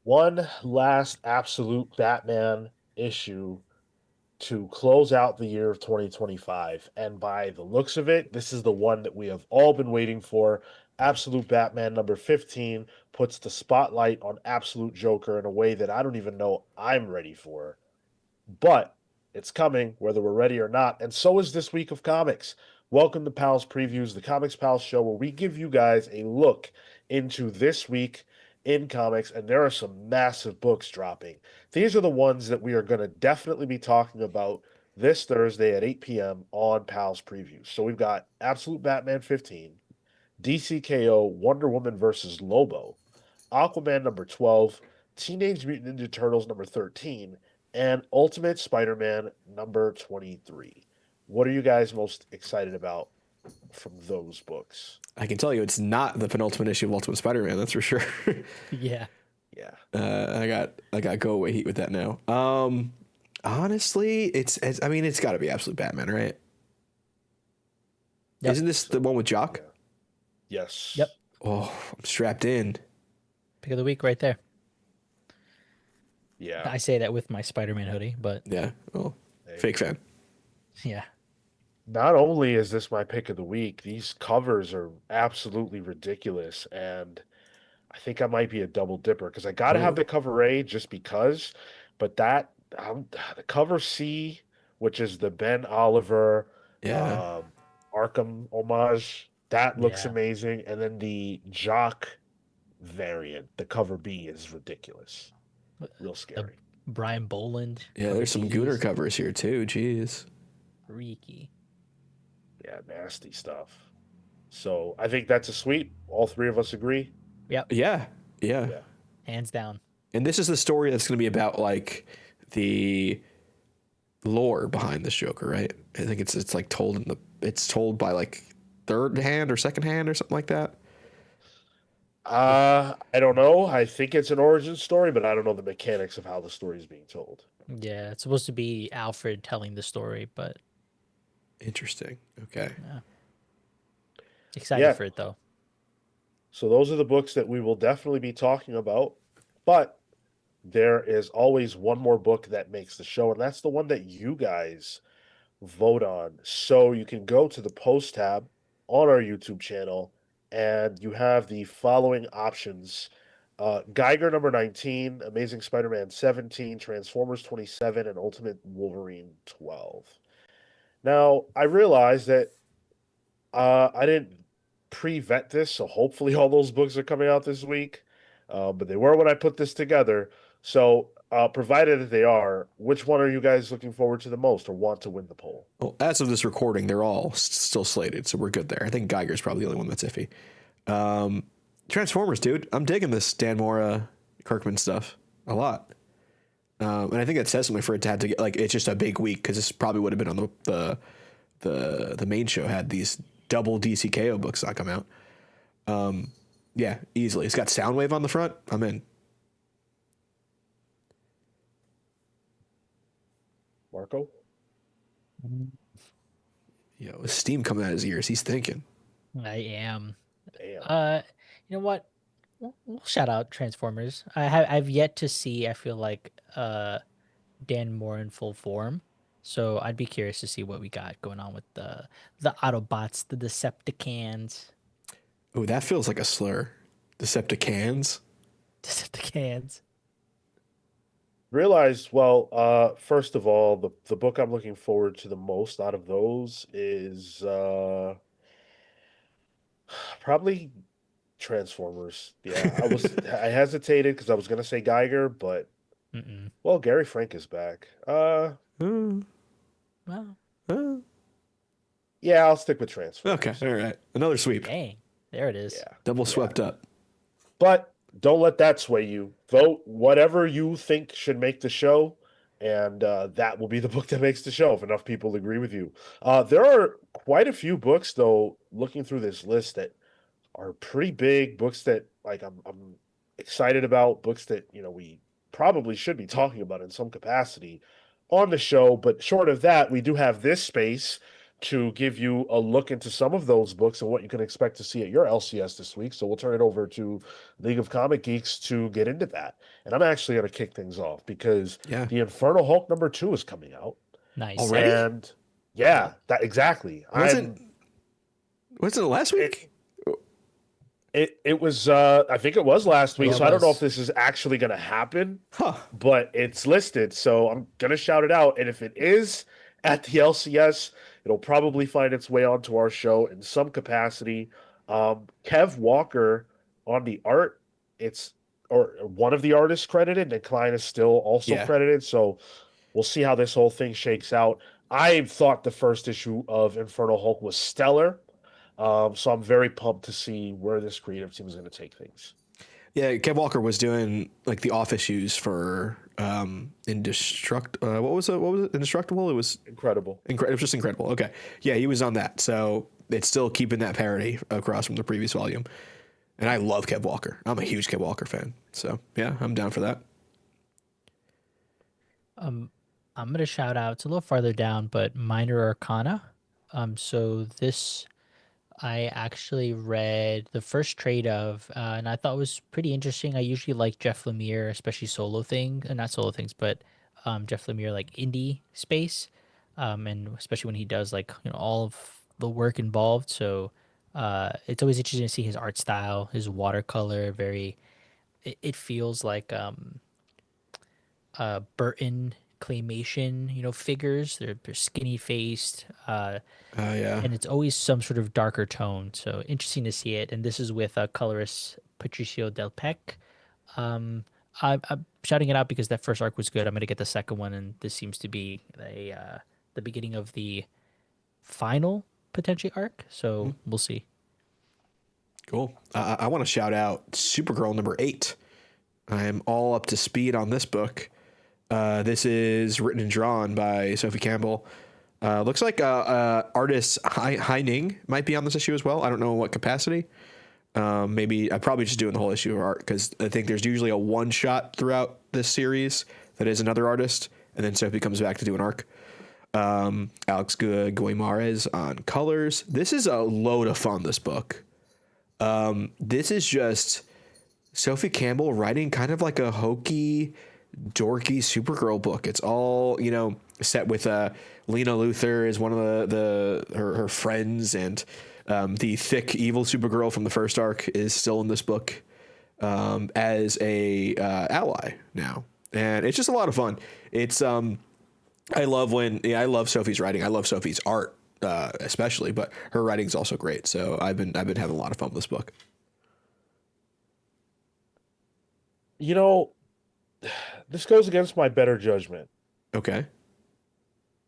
One last absolute Batman issue to close out the year of 2025. And by the looks of it, this is the one that we have all been waiting for. Absolute Batman number 15 puts the spotlight on Absolute Joker in a way that I don't even know I'm ready for. But it's coming, whether we're ready or not. And so is this week of comics. Welcome to Pals Previews, the Comics Pals show, where we give you guys a look into this week in comics. And there are some massive books dropping. These are the ones that we are going to definitely be talking about this Thursday at 8 p.m. on Pals Previews. So we've got Absolute Batman 15, DCKO Wonder Woman versus Lobo, Aquaman number 12, Teenage Mutant Ninja Turtles number 13, and Ultimate Spider Man number 23. What are you guys most excited about from those books? I can tell you it's not the penultimate issue of Ultimate Spider-Man, that's for sure. Yeah. Yeah. I got go away heat with that now. Honestly, I mean it's got to be Absolute Batman, right? Yep. Isn't this the one with Jock? Yeah. Yes. Yep. Oh, I'm strapped in. Pick of the week right there. Yeah. I say that with my Spider-Man hoodie, but Yeah. Oh, Hey. fake fan. yeah. Not only is this my pick of the week, these covers are absolutely ridiculous. And I think I might be a double dipper because I got to have Oh, the cover A just because. But the cover C, which is the Ben Oliver yeah. um, Arkham homage, that looks Yeah. amazing. And then the Jock variant, the cover B, is ridiculous. Real The scary. Brian Boland. Yeah, cover there's some Bs. Gooner covers here too. Jeez. Freaky. Yeah, nasty stuff. So I think that's a sweep. All three of us agree. Yep. Yeah. Yeah. Yeah. Hands down. And this is the story that's going to be about like the lore behind this Joker, right? I think it's like told in it's told by like third hand or second hand or something like that. I don't know. I think it's an origin story, but I don't know the mechanics of how the story is being told. Yeah. It's supposed to be Alfred telling the story, but Interesting. Okay. yeah. Excited Yeah. for it though. So those are the books that we will definitely be talking about. But there is always one more book that makes the show, and that's the one that you guys vote on. So you can go to the post tab on our YouTube channel, and you have the following options. Geiger number 19, Amazing Spider-Man 17, Transformers 27, and Ultimate Wolverine 12. Now, I realize that I didn't pre-vet this, so hopefully all those books are coming out this week. But they were when I put this together. So, provided that they are, which one are you guys looking forward to the most or want to win the poll? Well, as of this recording, they're all still slated, so we're good there. I think Geiger's probably the only one that's iffy. Transformers, dude, I'm digging this Dan Mora Kirkman stuff a lot. And I think that says something for it to have to get like it's just a big week because this probably would have been on the main show had these double DCKO books that come out. Yeah, easily. It's got Soundwave on the front. I'm in. Marco? Yo, with steam coming out of his ears, he's thinking. I am. Damn. You know what? We'll shout out Transformers. I've yet to see. I feel like Dan Moore in full form, so I'd be curious to see what we got going on with the Autobots, the Decepticons, Oh, that feels like a slur. Decepticons. Decepticons. Realize, well, first of all, the book I'm looking forward to the most out of those is probably Transformers. Yeah, I hesitated because I was gonna say Geiger, but Mm-mm. well, Gary Frank is back. Hmm. Well, Yeah, I'll stick with Okay, Transformers. all right. Another sweep. dang, there it is. Yeah. Double swept up. But don't let that sway you. Vote whatever you think should make the show, and that will be the book that makes the show if enough people agree with you. There are quite a few books, though, looking through this list that are pretty big books that like I'm excited about, books that we probably should be talking about in some capacity on the show. But short of that, we do have this space to give you a look into some of those books and what you can expect to see at your LCS this week. So we'll turn it over to League of Comic Geeks to get into that. And I'm actually going to kick things off because Yeah. the Infernal Hulk #2 is coming out. Nice. Already? And yeah, that exactly. Wasn't wasn't it last It, week? it was I think it was last week, Yeah, it so I don't know if was. this is actually going to happen, Huh. but it's listed, so I'm going to shout it out, and if it is at the LCS, it'll probably find its way onto our show in some capacity. Kev Walker on the art, it's or one of the artists credited, and Klein is still also Yeah. credited, so we'll see how this whole thing shakes out. I thought the first issue of Infernal Hulk was stellar. So I'm very pumped to see where this creative team is going to take things. Yeah, Kev Walker was doing like the off issues for Indestruct. What was it? What was it? Indestructible. It was Incredible. It was just incredible. Okay, yeah, he was on that. So it's still keeping that parody across from the previous volume. And I love Kev Walker. I'm a huge Kev Walker fan. So yeah, I'm down for that. I'm gonna shout out. It's a little farther down, but Minor Arcana. So this I actually read the first trade of, and I thought it was pretty interesting. I usually like Jeff Lemire, especially solo thing, not solo things, but Jeff Lemire like indie space, and especially when he does like all of the work involved. So it's always interesting to see his art style, his watercolor. Very, it feels like Burton claymation, figures. They're skinny faced. Yeah. And it's always some sort of darker tone. So interesting to see it. And this is with colorist Patricio Del Pec. I'm shouting it out because that first arc was good. I'm gonna get the second one, and this seems to be the beginning of the final potentially arc. So we'll see. Cool. I want to shout out Supergirl #8. I'm all up to speed on this book. This is written and drawn by Sophie Campbell. Looks like artist Hai Ning might be on this issue as well. I don't know in what capacity. Maybe I'm probably just doing the whole issue of art because I think there's usually a one shot throughout this series that is another artist, and then Sophie comes back to do an arc. Alex Guimarães on colors. This is a load of fun. This book. This is just Sophie Campbell writing kind of like a hokey, dorky Supergirl book. It's all set with Lena Luthor is one of her friends, and the thick evil Supergirl from the first arc is still in this book as a ally now, and it's just a lot of fun. It's I love Sophie's writing. I love Sophie's art especially, but her writing is also great. So I've been having a lot of fun with this book. You know, this goes against my better judgment, Okay.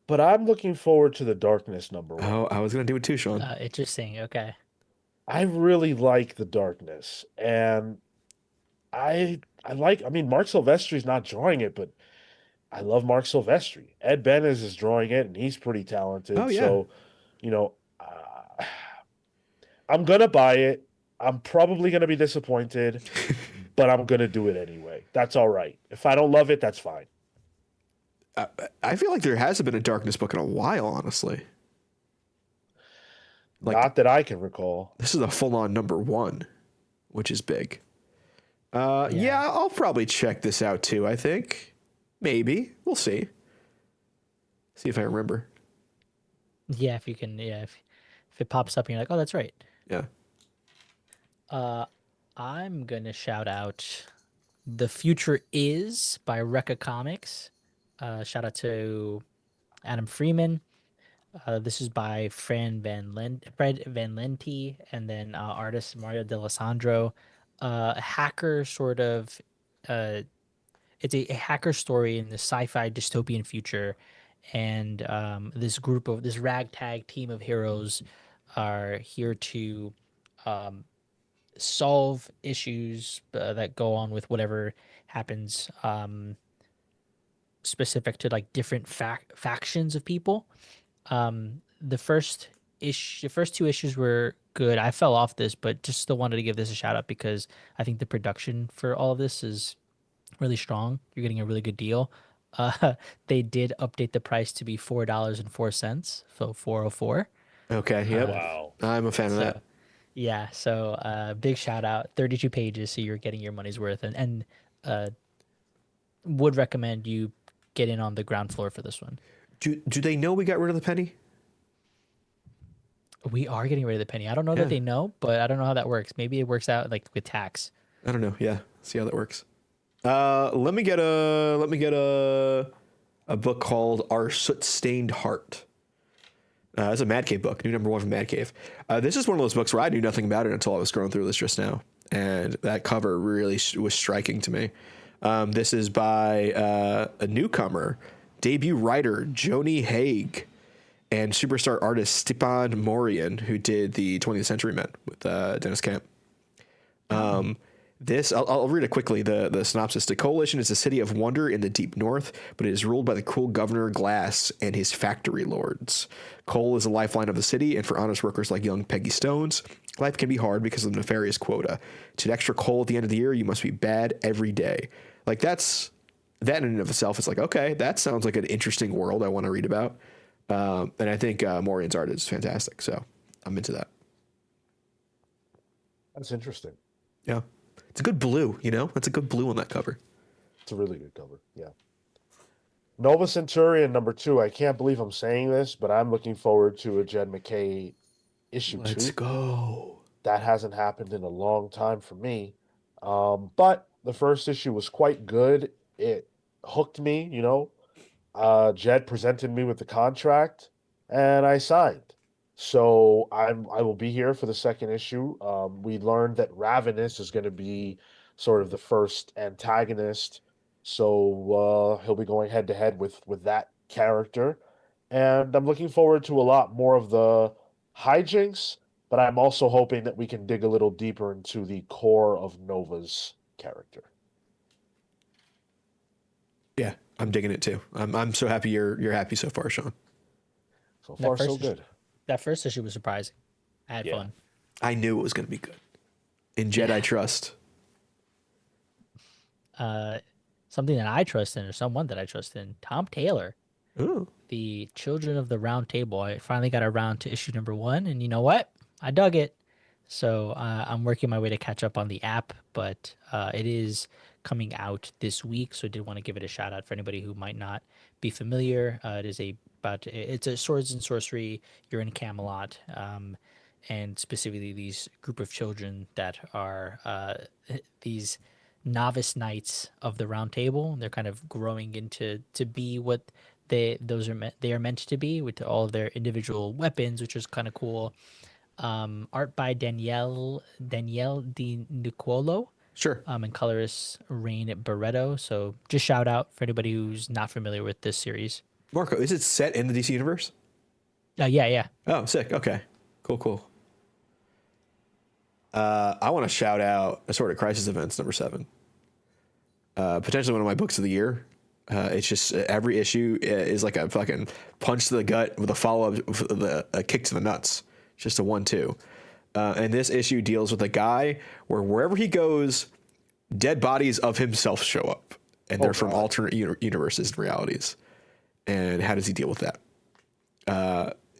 but I'm looking forward to the Darkness #1. Oh, I was gonna do it too, Sean. Interesting. Okay. I really like the Darkness, and I mean Mark Silvestri's not drawing it, but I love Mark Silvestri. Ed Benes is drawing it, and he's pretty Oh talented. yeah. So, you know, uh, I'm gonna buy it. I'm probably gonna be disappointed, but I'm gonna do it anyway. That's all right. If I don't love it, that's fine. I feel like there hasn't been a Darkness book in a while, honestly. Like Not that I can recall. this is a full on #1, which is big. Yeah. Yeah, I'll probably check this out too. I think maybe we'll see. See if I remember. Yeah. If you can. Yeah. If it pops up and you're like, oh, that's right. Yeah. I'm gonna shout out "The Future Is" by Rekka Comics. Shout out to Adam Freeman. This is by Fred Van Lente, and then artist Mario D'Alessandro. Hacker sort of. Uh, it's a hacker story in the sci-fi dystopian future, and this ragtag team of heroes are here to solve issues that go on with whatever happens, specific to like different factions of people. The first two issues were good. I fell off this, but just still wanted to give this a shout out because I think the production for all of this is really strong. You're getting a really good deal. Uh, they did update the price to be $4.04, so 404. Okay, yep. Uh, Wow. I'm a fan of that. so yeah, so big shout out, 32 pages, so you're getting your money's worth, and uh, would recommend you get in on the ground floor for this one. Do they know we got rid of the penny? We are getting rid of the penny. I don't know that Yeah. they know, but I don't know how that works. Maybe it works out like with tax. I don't know. Yeah. See how that works. Let me get a book called Our Soot Stained Heart. It's a Mad Cave book, new number one from Mad Cave. This is one of those books where I knew nothing about it until I was scrolling through this just now, and that cover really was striking to me. This is by a newcomer, debut writer Joni Haig, and superstar artist Stepan Morian, who did the 20th Century Men with Dennis Camp. I'll read it quickly. The synopsis: the coalition is a city of wonder in the deep north, but it is ruled by the cruel governor Glass and his factory lords. Coal is the lifeline of the city, and for honest workers like young Peggy Stones, life can be hard because of the nefarious quota. To get extra coal at the end of the year, you must be bad every day. Like that in and of itself is like, okay, that sounds like an interesting world I want to read about. And I think Morian's art is fantastic, so I'm into that. That's interesting. Yeah, it's a good blue. That's a good blue on that cover. It's a really good cover. Yeah. Nova Centurion #2. I can't believe I'm saying this, but I'm looking forward to a Jed McKay issue Let's 2. go. That hasn't happened in a long time for me. But the first issue was quite good. It hooked me, Jed presented me with the contract and I signed. So I will be here for the second issue. We learned that Ravenous is going to be sort of the first antagonist. So he'll be going head to head with that character. And I'm looking forward to a lot more of the hijinks, but I'm also hoping that we can dig a little deeper into the core of Nova's character. Yeah, I'm digging it too. I'm so happy you're happy so far, Sean. So That far, so first issue, good. that first issue was surprising. I had Yeah. fun. I knew it was going to be good. In Jedi Yeah. Trust. Uh, Something that I trust in, or someone that I trust in, Tom Taylor, Oh, the Children of the Round Table. I finally got around to issue #1, and you know what? I dug it. So I'm working my way to catch up on the app, but it is coming out this week. So I did want to give it a shout out for anybody who might not be familiar. It's a swords and sorcery. You're in Camelot, and specifically these group of children that are these novice knights of the Round Table. They're kind of growing into to be what they are meant to be with all of their individual weapons, which is kind of cool. Art by Danielle Di Nicolo, sure. and colorist Rain Barreto. So just shout out for anybody who's not familiar with this series. Marco, is it set in the DC universe? Yeah, yeah. Oh, sick. Okay. Cool, cool. I want to shout out Assorted Crisis Events #7. Potentially one of my books of the year. It's just every issue is like a fucking punch to the gut with a follow up, a kick to the nuts. Just a 1-2. And this issue deals with a guy where wherever he goes, dead bodies of himself show up, and they're from God. alternate universes and realities. And how does he deal with that?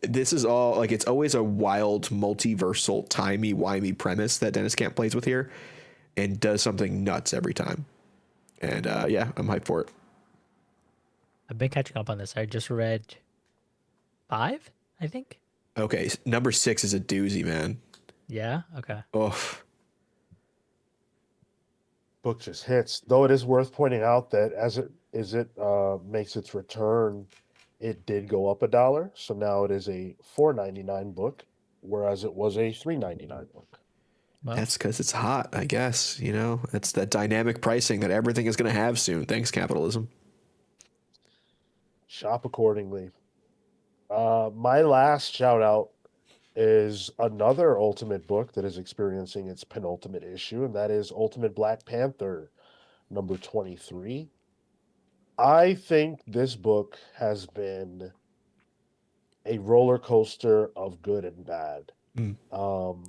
This is all like it's always a wild, multiversal, timey-wimey premise that Dennis Camp plays with here, and does something nuts every time. And yeah, I'm hyped for it. I've been catching up on this. I just read 5, I think. Okay, #6 is a doozy, man. Yeah. Okay. Oh, Book just hits. Though it is worth pointing out that as it makes its return, it did go up $1. So now it is a $4.99 book, whereas it was a $3.99 book. Well, that's because it's hot, I guess. It's that dynamic pricing that everything is going to have soon. Thanks, capitalism. Shop accordingly. My last shout out is another Ultimate book that is experiencing its penultimate issue, and that is Ultimate Black Panther #23. I think this book has been a roller coaster of good and bad. Mm. Um,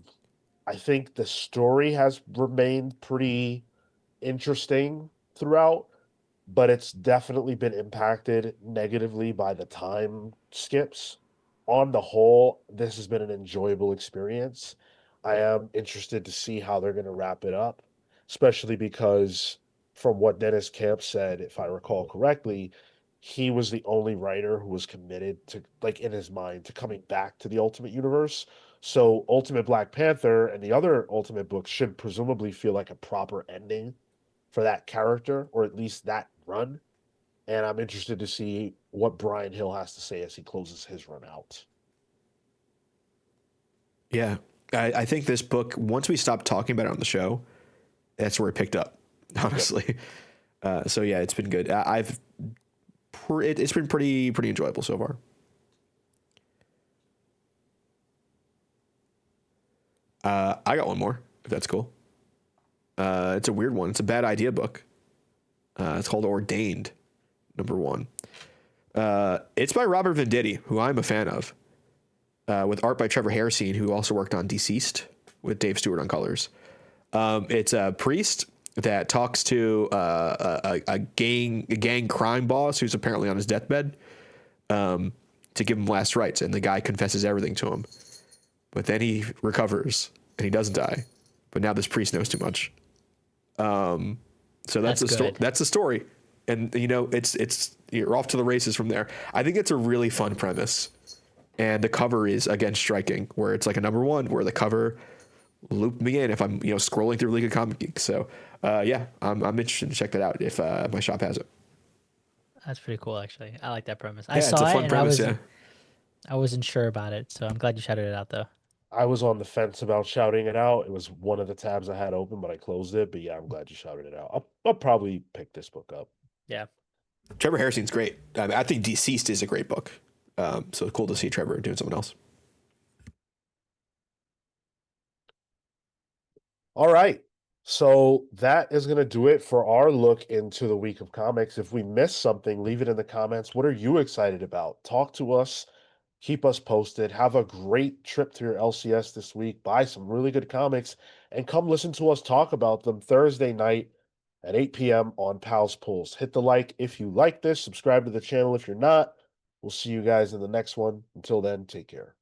I think the story has remained pretty interesting throughout, but it's definitely been impacted negatively by the time skips. On the whole, this has been an enjoyable experience. I am interested to see how they're going to wrap it up, especially because, from what Dennis Camp said, if I recall correctly, he was the only writer who was committed to, like, in his mind, to coming back to the Ultimate Universe. So, Ultimate Black Panther and the other Ultimate books should presumably feel like a proper ending for that character, or at least that run. And I'm interested to see what Brian Hill has to say as he closes his run out. Yeah. I think this book, once we stopped talking about it on the show, that's where it picked up, Yep. honestly. So yeah, it's been good. It's been pretty enjoyable so far. I got one more, if that's cool. It's a weird one. It's a bad idea book. It's called Ordained, #1. It's by Robert Venditti, who I'm a fan of, with art by Trevor Hairsine, who also worked on Deceased with Dave Stewart on colors. It's a priest that talks to a gang crime boss who's apparently on his deathbed, to give him last rites, and the guy confesses everything to him. But then he recovers and he doesn't die. But now this priest knows too much. So that's That's the story. good. That's the story, and it's you're off to the races from there. I think it's a really fun premise, and the cover is again striking, where it's like a #1, where the cover looped me in if I'm scrolling through League of Comic Geeks. So yeah, I'm interested to check that out if my shop has it. That's pretty cool, actually. I like that premise. I Yeah, it's a saw it fun and I premise. Yeah, wasn't I wasn't sure about it, so I'm glad you shouted it out though. I was on the fence about shouting it out. It was one of the tabs I had open, but I closed it. But yeah, I'm glad you shouted it out. I'll probably pick this book up. Yeah. Trevor Harrison's great. I think Deceased is a great book. So cool to see Trevor doing something else. All right. So that is going to do it for our look into the week of comics. If we missed something, leave it in the comments. What are you excited about? Talk to us. Keep us posted. Have a great trip to your LCS this week. Buy some really good comics and come listen to us talk about them Thursday night at 8 p.m. on Pals Pulls. Hit the like if you like this. Subscribe to the channel if you're not. We'll see you guys in the next one. Until then, take care.